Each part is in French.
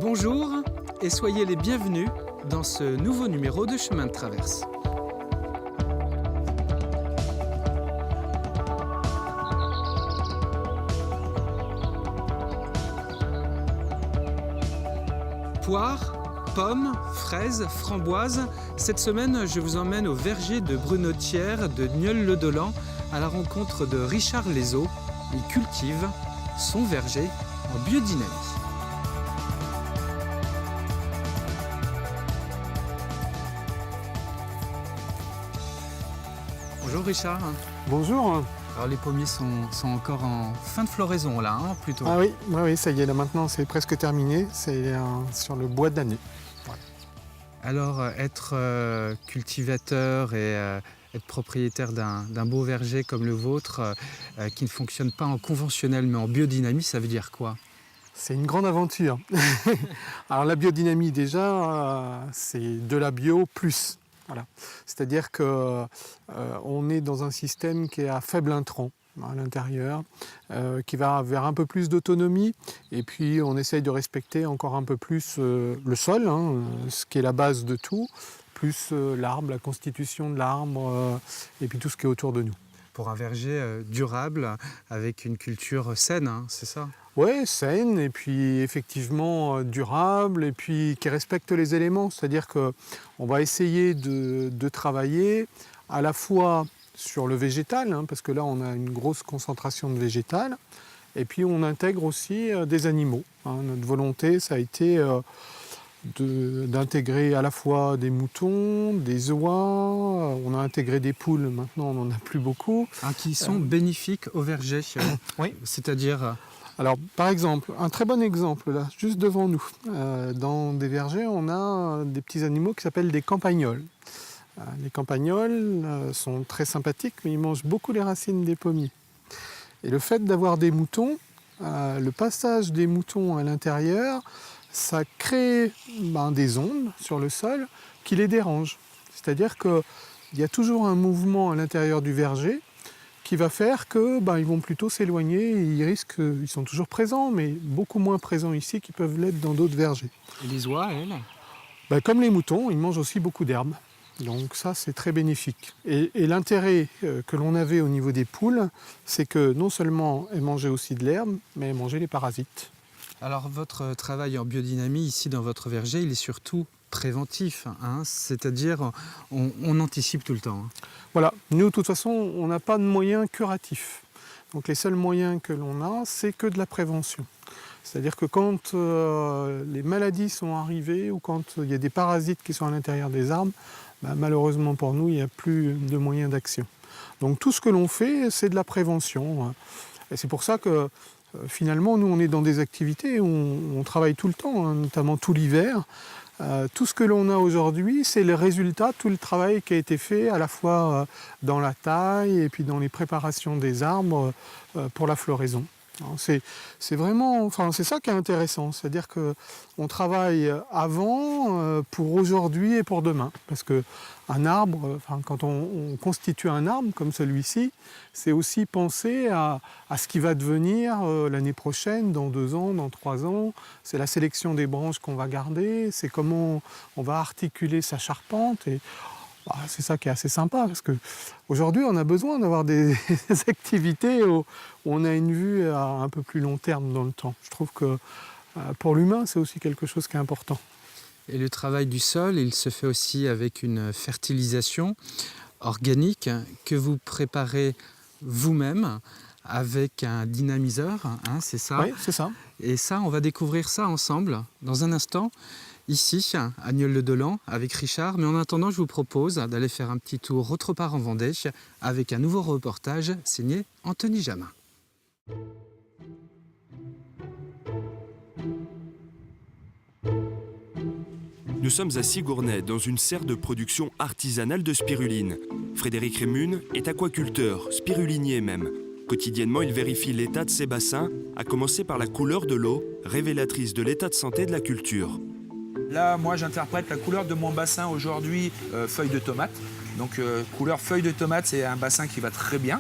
Bonjour et soyez les bienvenus dans ce nouveau numéro de Chemin de Traverse. Poires, pommes, fraises, framboises. Cette semaine, je vous emmène au verger de Brunetière de Nieul-le-Dolan à la rencontre de Richard Lézot. Il cultive son verger en biodynamie. Bonjour Richard. Bonjour. Alors les pommiers sont encore en fin de floraison là, plutôt. Ah oui, ça y est, là maintenant c'est presque terminé, c'est sur le bois d'année. Ouais. Alors être cultivateur et être propriétaire d'un beau verger comme le vôtre, qui ne fonctionne pas en conventionnel mais en biodynamie, ça veut dire quoi? C'est une grande aventure. Alors la biodynamie déjà, c'est de la bio plus. Voilà. C'est-à-dire qu'on est dans un système qui est à faible intrant à l'intérieur, qui va vers un peu plus d'autonomie, et puis on essaye de respecter encore un peu plus le sol, ce qui est la base de tout, plus l'arbre, la constitution de l'arbre, et puis tout ce qui est autour de nous. Pour un verger durable, avec une culture saine, c'est ça? Oui, saine, et puis effectivement durable, et puis qui respecte les éléments. C'est-à-dire qu'on va essayer de travailler à la fois sur le végétal, parce que là on a une grosse concentration de végétal, et puis on intègre aussi des animaux. Notre volonté, ça a été d'intégrer à la fois des moutons, des oies, on a intégré des poules, maintenant on n'en a plus beaucoup. Qui sont bénéfiques au verger, oui. C'est-à-dire... Alors, par exemple, un très bon exemple, là, juste devant nous, dans des vergers, on a des petits animaux qui s'appellent des campagnols. Les campagnols sont très sympathiques, mais ils mangent beaucoup les racines des pommiers. Et le fait d'avoir des moutons, le passage des moutons à l'intérieur, ça crée des ondes sur le sol qui les dérangent. C'est-à-dire qu'il y a toujours un mouvement à l'intérieur du verger qui va faire qu'ils vont plutôt s'éloigner, ils sont toujours présents, mais beaucoup moins présents ici qu'ils peuvent l'être dans d'autres vergers. Et les oies, elles? Comme les moutons, ils mangent aussi beaucoup d'herbes. Donc ça, c'est très bénéfique. Et l'intérêt que l'on avait au niveau des poules, c'est que non seulement elles mangeaient aussi de l'herbe, mais elles mangeaient les parasites. Alors votre travail en biodynamie ici dans votre verger, il est surtout préventif, c'est-à-dire on anticipe tout le temps. Voilà, nous de toute façon on n'a pas de moyens curatifs. Donc les seuls moyens que l'on a, c'est que de la prévention. C'est-à-dire que quand les maladies sont arrivées ou quand il y a des parasites qui sont à l'intérieur des arbres, malheureusement pour nous, il n'y a plus de moyens d'action. Donc tout ce que l'on fait, c'est de la prévention. Et c'est pour ça que finalement, nous on est dans des activités où on travaille tout le temps, notamment tout l'hiver. Tout ce que l'on a aujourd'hui, c'est le résultat de tout le travail qui a été fait à la fois dans la taille et puis dans les préparations des arbres pour la floraison. C'est vraiment, c'est ça qui est intéressant, c'est-à-dire qu'on travaille avant pour aujourd'hui et pour demain. Parce qu'un arbre, quand on constitue un arbre comme celui-ci, c'est aussi penser à ce qui va devenir l'année prochaine, dans 2 ans, dans 3 ans. C'est la sélection des branches qu'on va garder, c'est comment on va articuler sa charpente. Et c'est ça qui est assez sympa, parce qu'aujourd'hui, on a besoin d'avoir des activités où on a une vue à un peu plus long terme dans le temps. Je trouve que pour l'humain, c'est aussi quelque chose qui est important. Et le travail du sol, il se fait aussi avec une fertilisation organique que vous préparez vous-même avec un dynamiseur, c'est ça? Oui, c'est ça. Et ça, on va découvrir ça ensemble dans un instant. Ici, à Nieul-le-Dolan, avec Richard. Mais en attendant, je vous propose d'aller faire un petit tour autre part en Vendée avec un nouveau reportage signé Anthony Jamin. Nous sommes à Sigournay, dans une serre de production artisanale de spiruline. Frédéric Rémune est aquaculteur, spirulinier même. Quotidiennement, il vérifie l'état de ses bassins, à commencer par la couleur de l'eau, révélatrice de l'état de santé de la culture. Là, moi, j'interprète la couleur de mon bassin aujourd'hui, feuille de tomate. Donc, couleur feuille de tomate, c'est un bassin qui va très bien.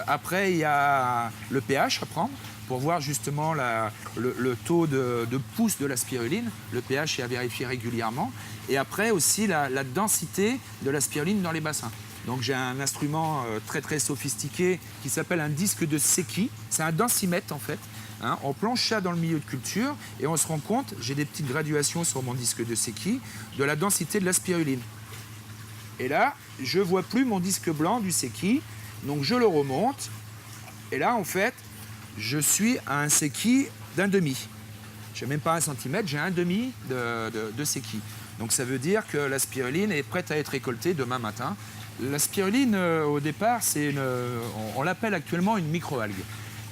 Après, il y a le pH à prendre. pour voir justement le taux de pousse de la spiruline. Le pH est à vérifier régulièrement. Et après aussi la densité de la spiruline dans les bassins. Donc j'ai un instrument très très sophistiqué qui s'appelle un disque de Secchi. C'est un densimètre en fait. Hein, on plonge ça dans le milieu de culture et on se rend compte, j'ai des petites graduations sur mon disque de Secchi, de la densité de la spiruline. Et là, je ne vois plus mon disque blanc du Secchi, donc je le remonte. Et là, en fait, je suis à un Secchi d'un demi. Je n'ai même pas 1 centimètre, j'ai un demi de Secchi. Donc ça veut dire que la spiruline est prête à être récoltée demain matin. La spiruline, au départ, on l'appelle actuellement une microalgue.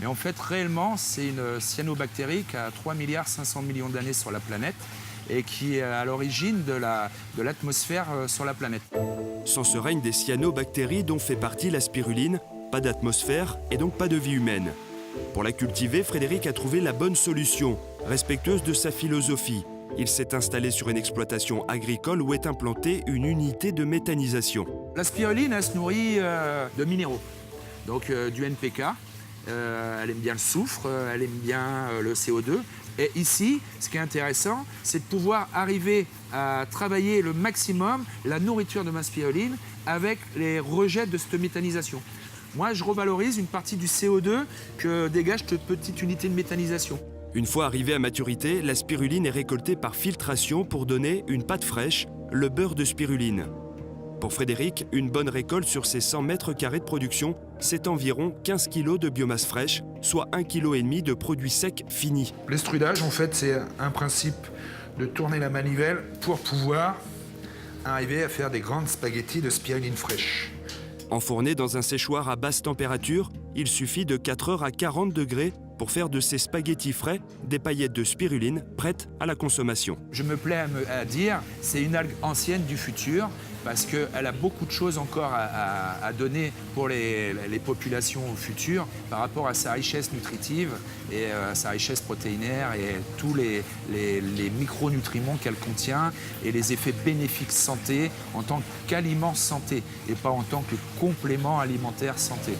Mais en fait, réellement, c'est une cyanobactérie qui a 3,5 milliards d'années sur la planète et qui est à l'origine de l'atmosphère sur la planète. Sans ce règne des cyanobactéries dont fait partie la spiruline, pas d'atmosphère et donc pas de vie humaine. Pour la cultiver, Frédéric a trouvé la bonne solution, respectueuse de sa philosophie. Il s'est installé sur une exploitation agricole où est implantée une unité de méthanisation. La spiruline, elle se nourrit de minéraux, donc du NPK. Elle aime bien le soufre, elle aime bien le CO2. Et ici, ce qui est intéressant, c'est de pouvoir arriver à travailler le maximum la nourriture de ma spiruline avec les rejets de cette méthanisation. Moi, je revalorise une partie du CO2 que dégage cette petite unité de méthanisation. Une fois arrivée à maturité, la spiruline est récoltée par filtration pour donner une pâte fraîche, le beurre de spiruline. Pour Frédéric, une bonne récolte sur ses 100 mètres carrés de production, c'est environ 15 kg de biomasse fraîche, soit 1,5 kg de produits secs finis. L'estrudage, en fait, c'est un principe de tourner la manivelle pour pouvoir arriver à faire des grandes spaghettis de spiruline fraîche. Enfourné dans un séchoir à basse température, il suffit de 4 heures à 40 degrés pour faire de ces spaghettis frais des paillettes de spiruline prêtes à la consommation. Je me plais à dire, c'est une algue ancienne du futur parce qu'elle a beaucoup de choses encore à donner pour les populations futures par rapport à sa richesse nutritive et à sa richesse protéinaire et tous les micronutriments qu'elle contient et les effets bénéfiques santé en tant qu'aliment santé et pas en tant que complément alimentaire santé.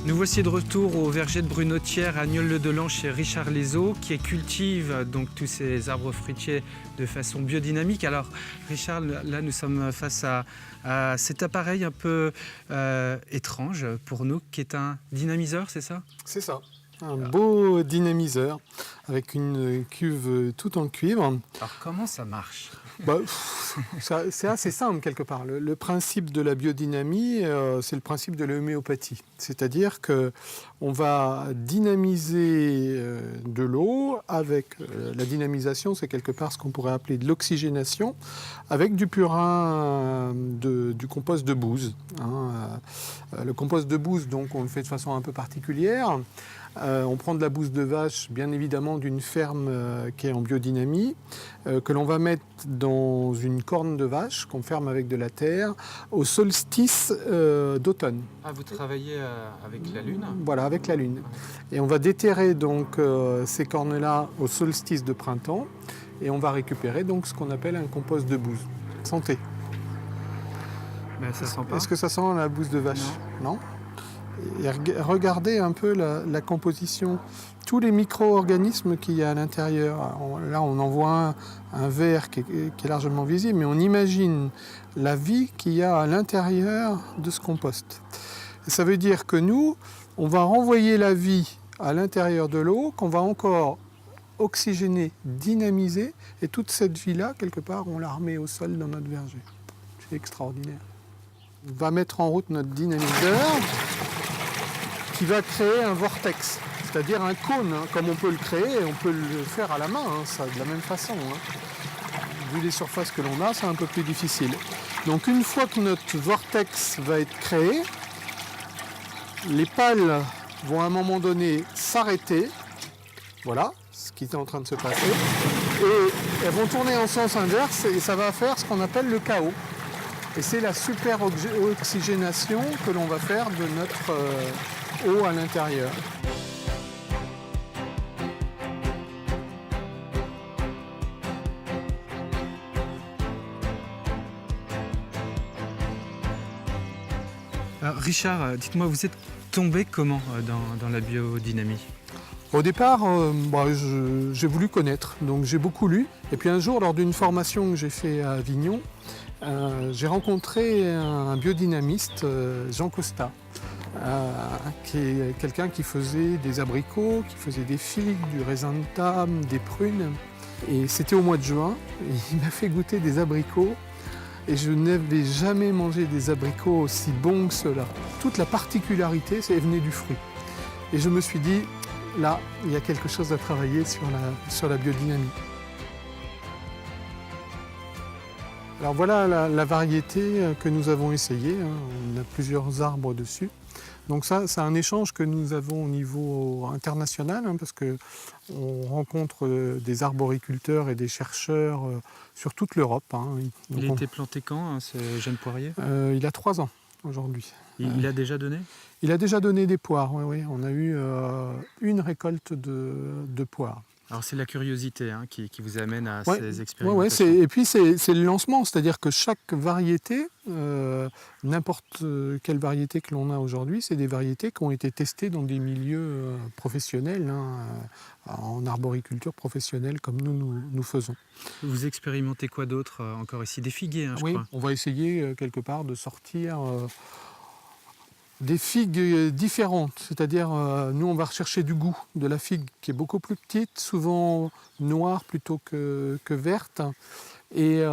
Nous voici de retour au verger de Brunotière à Nieul-le-Delan chez Richard Lezeau qui cultive donc tous ces arbres fruitiers de façon biodynamique. Alors Richard, là nous sommes face à cet appareil un peu étrange pour nous qui est un dynamiseur, c'est ça? C'est ça, un beau dynamiseur avec une cuve toute en cuivre. Alors comment ça marche? C'est assez simple quelque part. Le principe de la biodynamie, c'est le principe de l'homéopathie. C'est-à-dire qu'on va dynamiser de l'eau avec la dynamisation, c'est quelque part ce qu'on pourrait appeler de l'oxygénation, avec du purin du compost de bouse. Le compost de bouse, donc, on le fait de façon un peu particulière. On prend de la bouse de vache, bien évidemment d'une ferme qui est en biodynamie, que l'on va mettre dans une corne de vache qu'on ferme avec de la terre au solstice d'automne. Ah, vous travaillez avec la Lune? Voilà, avec la Lune. Et on va déterrer donc ces cornes-là au solstice de printemps et on va récupérer donc ce qu'on appelle un compost de bouse. Santé. Mais ça sent pas. Est-ce que ça sent la bouse de vache? Non. Et regardez un peu la composition, tous les micro-organismes qu'il y a à l'intérieur. Là, on en voit un vert qui est largement visible, mais on imagine la vie qu'il y a à l'intérieur de ce compost. Et ça veut dire que nous, on va renvoyer la vie à l'intérieur de l'eau, qu'on va encore oxygéner, dynamiser, et toute cette vie-là, quelque part, on la remet au sol dans notre verger. C'est extraordinaire. On va mettre en route notre dynamiseur, qui va créer un vortex, c'est-à-dire un cône, comme on peut le créer, et on peut le faire à la main, ça, de la même façon. Vu les surfaces que l'on a, c'est un peu plus difficile. Donc une fois que notre vortex va être créé, les pales vont à un moment donné s'arrêter. Voilà, ce qui est en train de se passer. Et elles vont tourner en sens inverse et ça va faire ce qu'on appelle le chaos. Et c'est la super oxygénation que l'on va faire de notre eau à l'intérieur. Alors, Richard, dites-moi, vous êtes tombé comment dans la biodynamie? Au départ, j'ai voulu connaître, donc j'ai beaucoup lu. Et puis un jour, lors d'une formation que j'ai fait à Avignon, j'ai rencontré un biodynamiste, Jean Costa, qui est quelqu'un qui faisait des abricots, qui faisait des figues, du raisin de table, des prunes. Et c'était au mois de juin, et il m'a fait goûter des abricots. Et je n'avais jamais mangé des abricots aussi bons que ceux-là. Toute la particularité, c'est venait du fruit. Et je me suis dit, là, il y a quelque chose à travailler sur la biodynamie. Alors voilà la variété que nous avons essayée. On a plusieurs arbres dessus. Donc ça, c'est un échange que nous avons au niveau international, parce qu'on rencontre des arboriculteurs et des chercheurs sur toute l'Europe. Il a été planté quand, ce jeune poirier? Il a 3 ans aujourd'hui. Il a déjà donné? Il a déjà donné des poires, oui. On a eu une récolte de poires. Alors c'est la curiosité qui vous amène à ces expérimentations. Et puis c'est le lancement, c'est-à-dire que chaque variété, n'importe quelle variété que l'on a aujourd'hui, c'est des variétés qui ont été testées dans des milieux professionnels, en arboriculture professionnelle comme nous faisons. Vous expérimentez quoi d'autre encore ici? Des figuiers, je crois. On va essayer quelque part de sortir des figues différentes, c'est-à-dire nous on va rechercher du goût de la figue qui est beaucoup plus petite, souvent noire plutôt que verte, et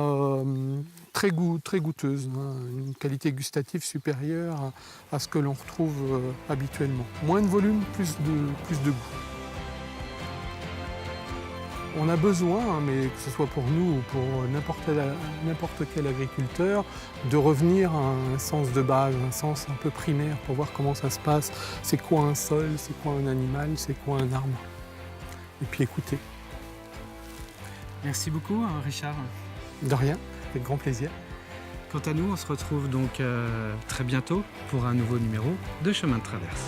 très goûteuse, une qualité gustative supérieure à ce que l'on retrouve habituellement. Moins de volume, plus de goût. On a besoin, mais que ce soit pour nous ou pour n'importe quel agriculteur, de revenir à un sens de base, un sens un peu primaire pour voir comment ça se passe. C'est quoi un sol, c'est quoi un animal, c'est quoi un arbre. Et puis écouter. Merci beaucoup, Richard. De rien, avec grand plaisir. Quant à nous, on se retrouve donc très bientôt pour un nouveau numéro de Chemin de Traverse.